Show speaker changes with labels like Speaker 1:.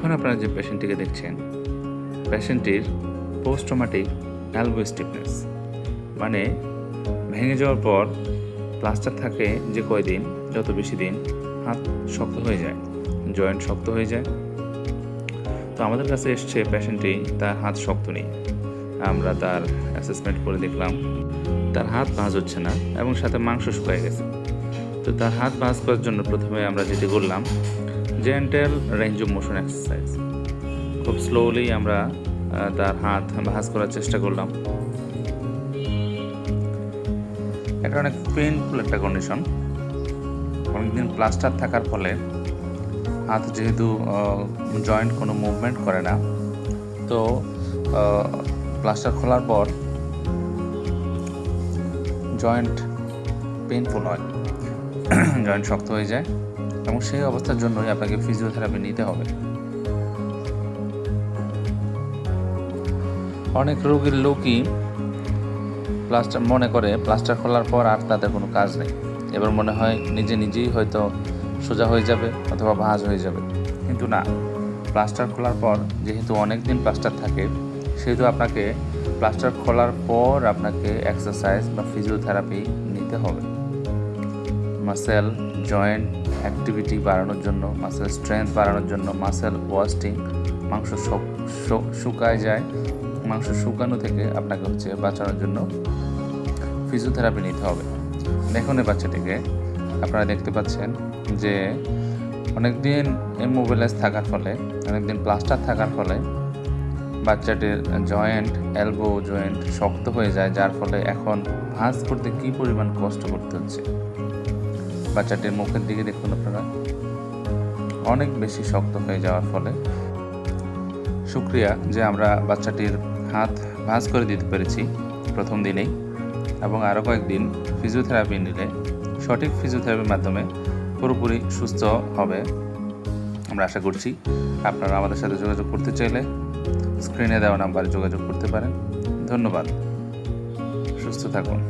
Speaker 1: এখন আপনারা যে পেশেন্টটিকে দেখছেন, পেশেন্টটির পোস্ট ট্রমাটিক এলবো স্টিফনেস, মানে ভেঙে যাওয়ার পর প্লাস্টার থাকে যে কয়দিন, যত বেশি দিন হাত শক্ত হয়ে যায়, জয়েন্ট শক্ত হয়ে যায়। তো আমাদের কাছে এসছে পেশেন্টটি, তার হাত শক্ত নেই। আমরা তার অ্যাসেসমেন্ট করে দেখলাম তার হাত ভাঁজ হচ্ছে না এবং সাথে মাংস শুকায় গেছে। তো তার হাত ভাঁজ করার জন্য প্রথমে আমরা যেটি করলাম, gentle range of motion exercise. খুব স্লোলি আমরা তার হাত ভাঁজ করার চেষ্টা করলাম। এটা অনেক পেইনফুল একটা কন্ডিশন। অনেকদিন প্লাস্টার থাকার ফলে হাত যেহেতু জয়েন্ট কোনো মুভমেন্ট করে না, তো প্লাস্টার খোলার পর জয়েন্ট পেইনফুল হয়, জয়েন্ট শক্ত হয়ে যায় এবং সেই অবস্থার জন্যই আপনাকে ফিজিওথেরাপি নিতে হবে। অনেক রোগীর লোকই প্লাস্টার মনে করে প্লাস্টার খোলার পর আর তাদের কোনো কাজ নেই, এবার মনে হয় নিজেই হয়তো সোজা হয়ে যাবে অথবা ভাঁজ হয়ে যাবে, কিন্তু না। প্লাস্টার খোলার পর যেহেতু অনেক দিন প্লাস্টার থাকে, সেহেতু আপনাকে প্লাস্টার খোলার পর আপনাকে এক্সারসাইজ বা ফিজিওথেরাপি নিতে হবে। মাসেল জয়েন্ট অ্যাক্টিভিটি বাড়ানোর জন্য, মাসেল স্ট্রেংথ বাড়ানোর জন্য, মাসেল ওয়াস্টিং, মাংস শুকায় যায়, মাংস শুকানো থেকে আপনাকে বাঁচানোর জন্য ফিজিওথেরাপি নিতে হবে। দেখুন এই বাচ্চাটিকে, আপনারা দেখতে পাচ্ছেন যে অনেকদিন ইমোবিলাইজ থাকার ফলে, অনেকদিন প্লাস্টার থাকার ফলে বাচ্চাটির জয়েন্ট, এলবো জয়েন্ট শক্ত হয়ে যায়, যার ফলে এখন ভাঁজ করতে কী পরিমাণ কষ্ট করতে হচ্ছে। বাচ্চাটির মুখের দিকে দেখুন আপনারা, অনেক বেশি শক্ত হয়ে যাওয়ার ফলে। শুকরিয়া যে আমরা বাচ্চাটির হাত ভাঁজ করে দিতে পেরেছি প্রথম দিনেই, এবং আরও কয়েকদিন ফিজিওথেরাপি নিলে সঠিক ফিজিওথেরাপির মাধ্যমে পুরোপুরি সুস্থ হবে আমরা আশা করছি। আপনারা আমাদের সাথে যোগাযোগ করতে চাইলে স্ক্রিনে দেওয়া নাম্বারে যোগাযোগ করতে পারেন। ধন্যবাদ, সুস্থ থাকুন।